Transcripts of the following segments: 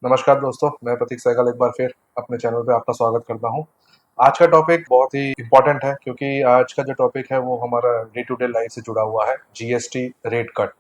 नमस्कार दोस्तों, मैं प्रतीक सहगल एक बार फिर अपने चैनल पे आपका स्वागत करता हूँ। आज का टॉपिक बहुत ही इम्पोर्टेंट है क्योंकि आज का जो टॉपिक है वो हमारा डे टू डे लाइफ से जुड़ा हुआ है, जीएसटी रेट कट।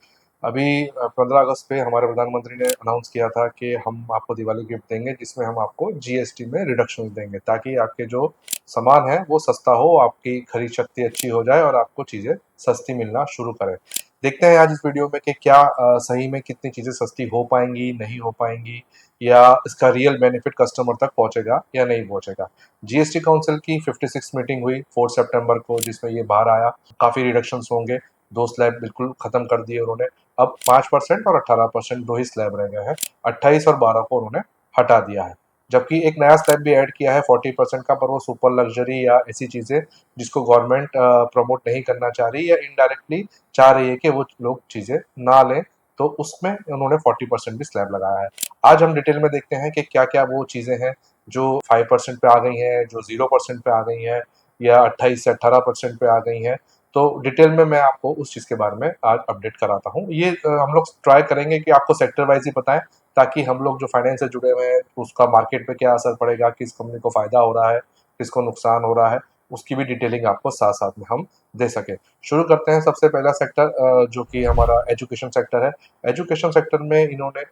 अभी 15 अगस्त पे हमारे प्रधानमंत्री ने अनाउंस किया था कि हम आपको दिवाली गिफ्ट देंगे जिसमें हम आपको जीएसटी में रिडक्शन देंगे ताकि आपके जो सामान है वो सस्ता हो, आपकी खरीद शक्ति अच्छी हो जाए और आपको चीज़ें सस्ती मिलना शुरू करें। देखते हैं आज इस वीडियो में कि क्या सही में कितनी चीज़ें सस्ती हो पाएंगी, नहीं हो पाएंगी, या इसका रियल बेनिफिट कस्टमर तक पहुंचेगा या नहीं पहुंचेगा। जीएसटी काउंसिल की 56 मीटिंग हुई 4 सितंबर को, जिसमें ये बाहर आया काफ़ी रिडक्शंस होंगे। 2 स्लैब बिल्कुल ख़त्म कर दिए उन्होंने। अब 5% और 18% 2 ही स्लैब रह गए हैं। 28 और 12 को उन्होंने हटा दिया है। जबकि एक नया स्लैब भी ऐड किया है 40% का, पर वो सुपर लग्जरी या ऐसी चीज़ें जिसको गवर्नमेंट प्रमोट नहीं करना चाह रही या इनडायरेक्टली चाह रही है कि वो लोग चीज़ें ना लें, तो उसमें उन्होंने 40% भी स्लैब लगाया है। आज हम डिटेल में देखते हैं कि क्या-क्या वो चीज़ें हैं जो 5% पे आ गई हैं, जो 0% पे आ गई हैं, या 28 से 18% पे आ गई हैं। तो डिटेल में मैं आपको उस चीज़ के बारे में आज अपडेट कराता हूँ। ये हम लोग ट्राई करेंगे कि आपको सेक्टर वाइज़ ही बताएँ, ताकि हम लोग जो फाइनेंस से जुड़े हुए हैं, उसका मार्केट पे क्या असर पड़ेगा, किस कंपनी को फ़ायदा हो रहा है, किसको नुकसान हो रहा है, उसकी भी डिटेलिंग आपको साथ-साथ में हम दे सकें। शुरू करते हैं। सबसे पहला सेक्टर जो कि हमारा एजुकेशन सेक्टर है। एजुकेशन सेक्टर में इन्होंने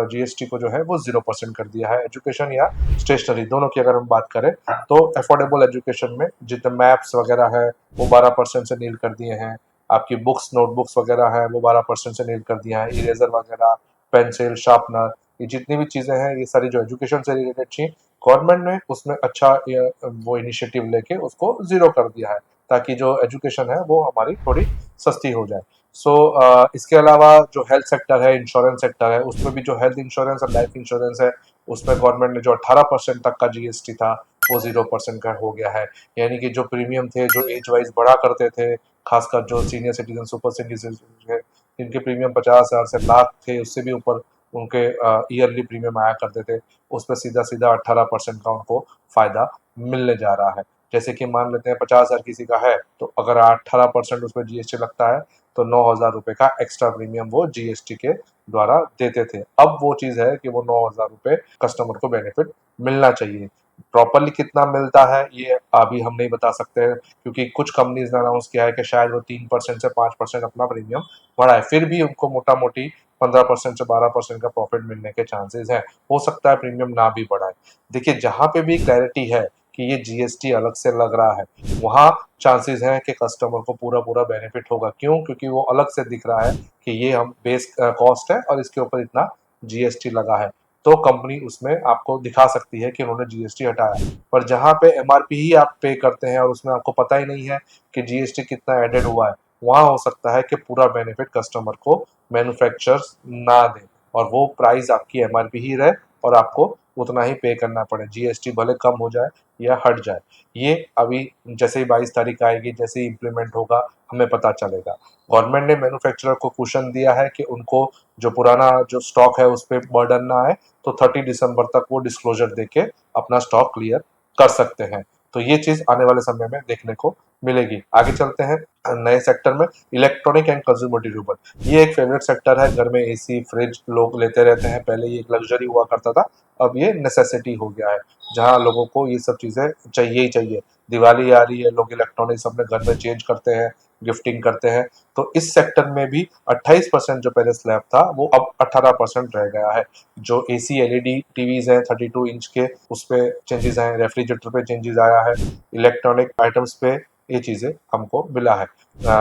जीएसटी को जो है वो 0% कर दिया है। एजुकेशन या स्टेशनरी दोनों की अगर हम बात करें तो अफोर्डेबल एजुकेशन में जितने मैप्स वगैरह है वो 12% से नील कर दिए हैं। आपकी बुक्स नोटबुक्स वगैरह है वो 12% से नील कर दिया है। इरेजर वगैरह, पेंसिल, शार्पनर, ये जितनी भी चीज़ें हैं, ये सारी जो एजुकेशन से रिलेटेड थी, गवर्नमेंट ने उसमें अच्छा वो इनिशिएटिव लेके उसको ज़ीरो कर दिया है, ताकि जो एजुकेशन है वो हमारी थोड़ी सस्ती हो जाए। इसके अलावा जो हेल्थ सेक्टर है, इंश्योरेंस सेक्टर है, उसमें भी जो हेल्थ इंश्योरेंस और लाइफ इंश्योरेंस है, उसमें गवर्नमेंट ने जो 18% तक का जीएसटी था वो 0% का हो गया है। यानी कि जो प्रीमियम थे, जो एज वाइज बढ़ा करते थे, खासकर जो senior citizen, super senior citizen, जिनके प्रीमियम 50,000 से लाख थे, उससे भी ऊपर उनके ईयरली प्रीमियम आया करते थे, उसमें सीधा सीधा 18% का उनको फायदा मिलने जा रहा है। जैसे कि मान लेते हैं 50,000 किसी का है, तो अगर 18% उसमें जीएसटी लगता है तो 9,000 रुपये का एक्स्ट्रा प्रीमियम वो जीएसटी के द्वारा देते थे। अब वो चीज़ है कि वो 9,000 रुपये कस्टमर को बेनिफिट मिलना चाहिए। प्रॉपरली कितना मिलता है ये अभी हम नहीं बता सकते हैं, क्योंकि कुछ कंपनीज ने अनाउंस किया है कि शायद वो 3% से 5% अपना प्रीमियम बढ़ाए, फिर भी उनको मोटा मोटी 15% से 12% का प्रॉफिट मिलने के चांसेस हैं। हो सकता है प्रीमियम ना भी बढ़ाए। देखिए, जहाँ पे भी क्लैरिटी है कि ये जीएसटी अलग से लग रहा है, वहाँ चांसेस हैं कि कस्टमर को पूरा पूरा बेनिफिट होगा। क्यों? क्योंकि वो अलग से दिख रहा है कि ये हम बेस कॉस्ट है और इसके ऊपर इतना जीएसटी लगा है, तो कंपनी उसमें आपको दिखा सकती है कि उन्होंने जीएसटी हटाया। पर जहाँ पे एमआरपी ही आप पे करते हैं और उसमें आपको पता ही नहीं है कि जीएसटी कितना एडेड हुआ है, वहाँ हो सकता है कि पूरा बेनिफिट कस्टमर को मैन्युफैक्चरर्स ना दें और वो प्राइस आपकी एमआरपी ही रहे और आपको उतना ही पे करना पड़े, जीएसटी भले कम हो जाए या हट जाए। ये अभी जैसे ही 22 तारीख आएगी, जैसे ही इम्प्लीमेंट होगा, हमें पता चलेगा। गवर्नमेंट ने मैन्युफैक्चरर को कुशन दिया है कि उनको जो पुराना जो स्टॉक है उस पर बर्डन ना आए, तो 30 दिसंबर तक वो डिस्क्लोजर देके अपना स्टॉक क्लियर कर सकते हैं। तो ये चीज़ आने वाले समय में देखने को मिलेगी। आगे चलते हैं नए सेक्टर में, इलेक्ट्रॉनिक एंड कंज्यूमर ड्यूरेबल। ये एक फेवरेट सेक्टर है। घर में एसी, फ्रिज लोग लेते रहते हैं। पहले ये एक लग्जरी हुआ करता था, अब ये नेसेसिटी हो गया है, जहाँ लोगों को ये सब चीज़ें चाहिए ही चाहिए। दिवाली आ रही है, लोग इलेक्ट्रॉनिक्स अपने घर में चेंज करते हैं, गिफ्टिंग करते हैं। तो इस सेक्टर में भी 28% जो पहले स्लैब था वो अब 18% रह गया है। जो एसी एलईडी टीवीज हैं 32 इंच के, उस पे चेंजेस आए, रेफ्रिजरेटर पे चेंजेस आया है, इलेक्ट्रॉनिक आइटम्स पे ये चीज़ें हमको मिला है।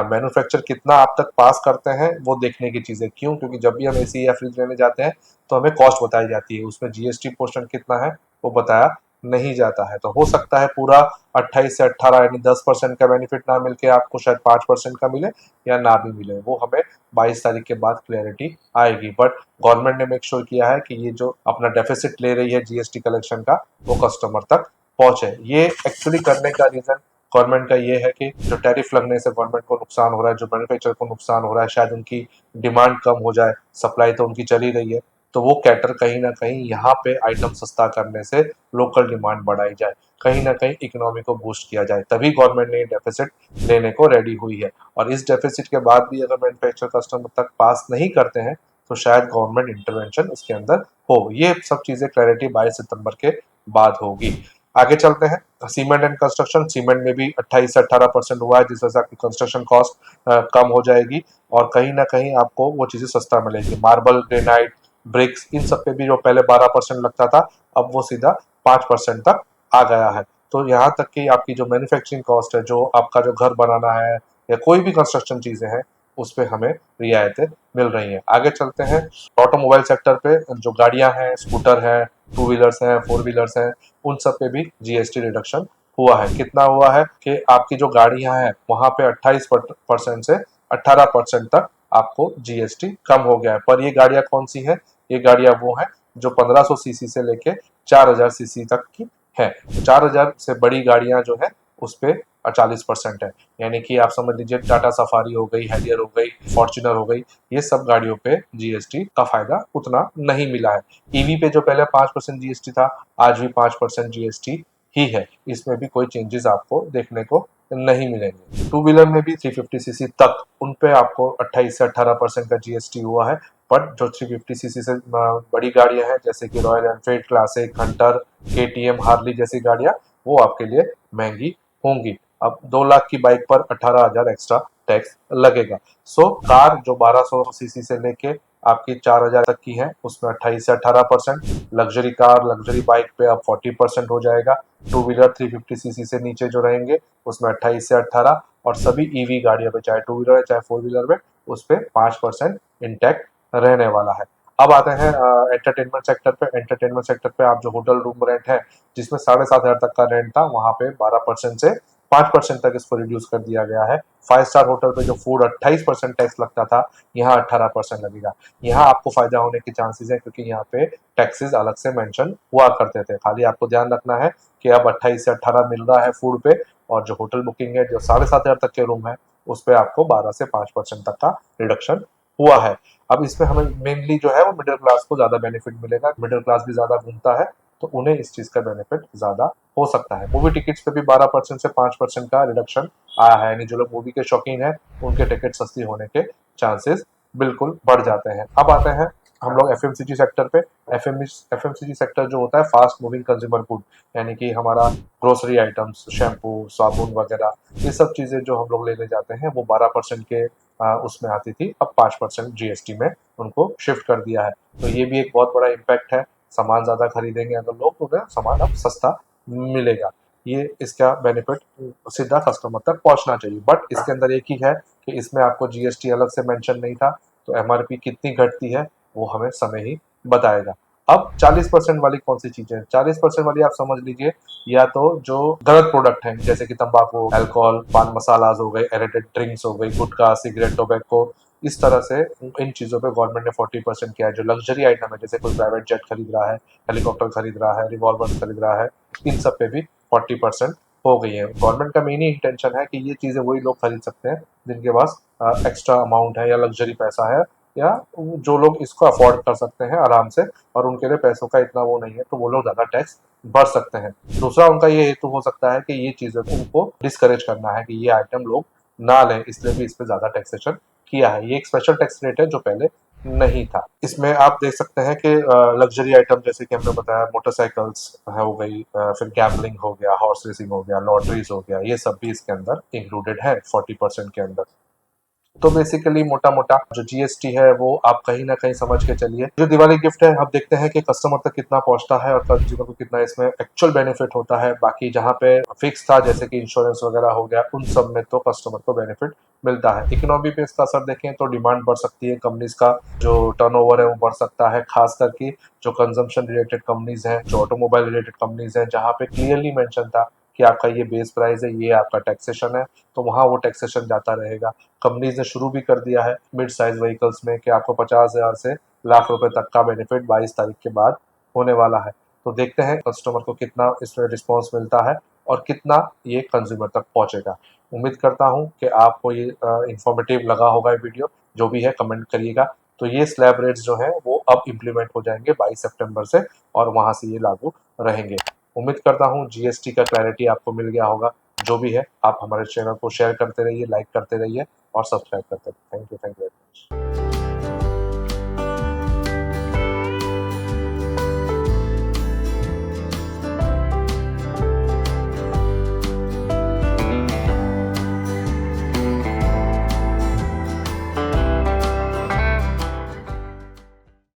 मैन्युफैक्चर कितना आप तक पास करते हैं वो देखने की चीज़ है। क्यों? क्योंकि जब भी हम एसी या फ्रिज लेने जाते हैं तो हमें कॉस्ट बताई जाती है, उसमें जीएसटी पोर्शन कितना है वो बताया नहीं जाता है। तो हो सकता है पूरा 28 से 18 यानी 10% का बेनिफिट ना मिलके आपको शायद 5% का मिले या ना भी मिले, वो हमें 22 तारीख के बाद क्लैरिटी आएगी। बट गवर्नमेंट ने मेक श्योर किया है कि ये जो अपना डेफिसिट ले रही है जीएसटी कलेक्शन का, वो कस्टमर तक पहुंचे। ये एक्चुअली करने का रीजन गवर्नमेंट का ये है कि जो टैरिफ लगने से गवर्नमेंट को नुकसान हो रहा है, जो मैन्युफैक्चरर को नुकसान हो रहा है, शायद उनकी डिमांड कम हो जाए, सप्लाई तो उनकी चली रही है, तो वो कैटर कहीं ना कहीं यहाँ पे आइटम सस्ता करने से लोकल डिमांड बढ़ाई जाए, कहीं ना कहीं इकोनॉमी को बूस्ट किया जाए। तभी गवर्नमेंट ने डेफिसिट लेने को रेडी हुई है। और इस डेफिसिट के बाद भी अगर मैन्युफैक्चर कस्टमर तक पास नहीं करते हैं तो शायद गवर्नमेंट इंटरवेंशन इसके अंदर हो। ये सब चीजें क्लैरिटी 22 सितंबर के बाद होगी। आगे चलते हैं, सीमेंट एंड कंस्ट्रक्शन। सीमेंट में भी 28 से 18% हुआ है, जिस वजह से आपकी कंस्ट्रक्शन कॉस्ट कम हो जाएगी और कहीं ना कहीं आपको वो चीजें सस्ता मिलेगी। मार्बल, ग्रेनाइट, ब्रिक्स, इन सब पे भी जो पहले 12% लगता था, अब वो सीधा 5% तक आ गया है। तो यहाँ तक कि आपकी जो मैन्युफैक्चरिंग कॉस्ट है, जो आपका जो घर बनाना है या कोई भी कंस्ट्रक्शन चीजें हैं, उस पे हमें रियायतें मिल रही हैं। आगे चलते हैं, ऑटोमोबाइल सेक्टर पे जो गाड़ियां हैं, स्कूटर हैं, टू व्हीलर्स हैं, फोर व्हीलर्स हैं, उन सब पे भी जीएसटी रिडक्शन हुआ है। कितना हुआ है कि आपकी जो गाड़ियां हैं वहां पे 28% से 18% तक आपको जीएसटी कम हो गया है। पर ये गाड़ियां कौन सी है? ये गाड़ियां वो हैं जो 1500 सीसी से लेके 4000 सीसी तक की है। 4000 से बड़ी गाड़ियां जो है उस पे 40% है। यानी कि आप समझ लीजिए टाटा सफारी हो गई, हैरियर हो गई, फॉर्च्यूनर हो गई, ये सब गाड़ियों पे जीएसटी का फायदा उतना नहीं मिला है। ईवी पे जो पहले 5% जीएसटी था, आज भी 5% जीएसटी ही है। इसमें भी कोई चेंजेस आपको देखने को नहीं मिलेंगे। टू व्हीलर में भी 350 सीसी तक उन पे आपको 28 से 18% का जीएसटी हुआ है। बट जो 350 सीसी से बड़ी गाड़ियां हैं, जैसे कि royal Enfield, classic, Hunter, KTM, Harley जैसी गाड़ियां, वो आपके लिए महंगी होंगी। अब 2 लाख की बाइक पर 18,000 एक्स्ट्रा टैक्स लगेगा। सो कार जो 1200 सीसी से लेके आपकी 4000 तक की है, उसमें 28 से 18%। लग्जरी कार, लग्जरी बाइक पे अब 40% हो जाएगा। टू व्हीलर 350 सीसी से नीचे जो रहेंगे उसमें 28 से 18, और सभी ईवी गाड़ियों पे, चाहे टू व्हीलर है चाहे फोर व्हीलर में, उस पे 5% इंटैक्ट रहने वाला है। अब आते हैं एंटरटेनमेंट सेक्टर पे। एंटरटेनमेंट सेक्टर पे आप जो होटल रूम रेंट है, जिसमें 7,500 तक का रेंट था, वहां पे 12% से 5% तक इसको रिड्यूस कर दिया गया है। 5 स्टार होटल पे जो फूड 28% टैक्स लगता था, यहाँ 18% लगेगा। यहाँ आपको फायदा होने के चांसेस है, क्योंकि यहाँ पे टैक्सेस अलग से मेंशन हुआ करते थे। खाली आपको ध्यान रखना है कि अब 28 से 18 मिल रहा है फूड पे, और जो होटल बुकिंग है, जो 7,500 तक के रूम है, उस पे आपको 12 से 5% तक का रिडक्शन हुआ है। अब इसमें हमें मेनली जो है वो मिडिल क्लास को ज्यादा बेनिफिट मिलेगा। मिडिल क्लास भी ज्यादा घूमता है, तो उन्हें इस चीज का बेनिफिट ज्यादा हो सकता है। मूवी टिकट्स पे भी 12% से 5% का रिडक्शन आया है, यानी जो लोग मूवी के शौकीन है, उनके टिकट सस्ती होने के चांसेस बिल्कुल बढ़ जाते हैं। अब आते हैं हम लोग एफएमसीजी सेक्टर पे। एफएमसीजी सेक्टर जो होता है, फास्ट मूविंग कंज्यूमर गुड, यानी कि हमारा ग्रोसरी आइटम्स, शैम्पू, साबुन वगैरह, ये सब चीजें जो हम लोग लेने जाते हैं, वो 12% के उसमें आती थी, अब 5% जीएसटी में उनको शिफ्ट कर दिया है। तो ये भी एक बहुत बड़ा इम्पैक्ट है। सामान ज्यादा खरीदेंगे अगर लोग, तो उन्हें सामान अब सस्ता मिलेगा। ये इसका बेनिफिट सीधा कस्टमर तक पहुंचना चाहिए। बट इसके अंदर एक ही है कि इसमें आपको जीएसटी अलग से मेंशन नहीं था, तो एमआरपी कितनी घटती है वो हमें समय ही बताएगा। अब 40% वाली कौन सी चीजें हैं? 40% वाली आप समझ लीजिए, या तो जो गलत प्रोडक्ट हैं, जैसे कि तंबाकू, अल्कोहल, पान मसालाज हो गए, एरेटेड ड्रिंक्स हो गई, गुटखा, सिगरेट, टोबैको, इस तरह से इन चीजों पे गवर्नमेंट ने 40% किया है। जो लग्जरी आइटम है, जैसे कोई प्राइवेट जेट खरीद रहा है, हेलीकॉप्टर खरीद रहा है, रिवॉल्वर खरीद रहा है, इन सब पे भी 40% हो गई है। गवर्नमेंट का मेन ही इंटेंशन है कि ये चीजें वही लोग खरीद सकते हैं जिनके पास एक्स्ट्रा अमाउंट है या लग्जरी पैसा है, या जो लोग इसको अफोर्ड कर सकते हैं आराम से, और उनके लिए पैसों का इतना वो नहीं है, तो वो लोग ज्यादा टैक्स भर सकते हैं। दूसरा उनका ये हेतु हो सकता है कि ये चीजें उनको डिस्करेज करना है कि ये आइटम लोग ना लें, इसलिए भी इस पे ज्यादा टैक्सेशन किया है। ये एक स्पेशल टैक्स रेट है जो पहले नहीं था। इसमें आप देख सकते हैं कि लग्जरी आइटम, जैसे कि हमने बताया, मोटरसाइकिल्स हो गई, फिर गैम्बलिंग हो गया, हॉर्स रेसिंग हो गया, लॉटरीज हो गया, ये सब भी इसके अंदर इंक्लूडेड है 40% के अंदर। तो बेसिकली मोटा मोटा जो जीएसटी है वो आप कहीं ना कहीं समझ के चलिए। जो दिवाली गिफ्ट है, अब देखते हैं कि कस्टमर तक कितना पहुंचता है और कंज्यूमर को कितना इसमें एक्चुअल बेनिफिट होता है। बाकी जहां पे फिक्स था, जैसे कि इंश्योरेंस वगैरह हो गया, उन सब में तो कस्टमर को बेनिफिट मिलता है। इकोनॉमी पे इसका असर देखें तो डिमांड बढ़ सकती है, कंपनीज का जो टर्नओवर है वो बढ़ सकता है, खास करके जो कंजम्पशन रिलेटेड कंपनीज हैं, जो ऑटोमोबाइल रिलेटेड कंपनीज हैं, जहां पे क्लियरली मेंशन था कि आपका ये बेस प्राइस है, ये आपका टैक्सेशन है, तो वहां वो टैक्सेशन जाता रहेगा। कंपनीज ने शुरू भी कर दिया है मिड साइज व्हीकल्स में कि आपको 50,000 से लाख रुपए तक का बेनिफिट 22 तारीख के बाद होने वाला है। तो देखते हैं कस्टमर को कितना इसमें रिस्पॉन्स मिलता है और कितना ये कंज्यूमर तक पहुंचेगा। उम्मीद करता हूं कि आपको ये इंफॉर्मेटिव लगा होगा ये वीडियो। जो भी है कमेंट करिएगा। तो ये स्लैब रेट्स जो है वो अब इम्प्लीमेंट हो जाएंगे 22 सितंबर से, और वहां से ये लागू रहेंगे। उम्मीद करता हूँ जीएसटी का क्लैरिटी आपको मिल गया होगा। जो भी है, आप हमारे चैनल को शेयर करते रहिए, लाइक करते रहिए और सब्सक्राइब करते रहिए। Thank you very much.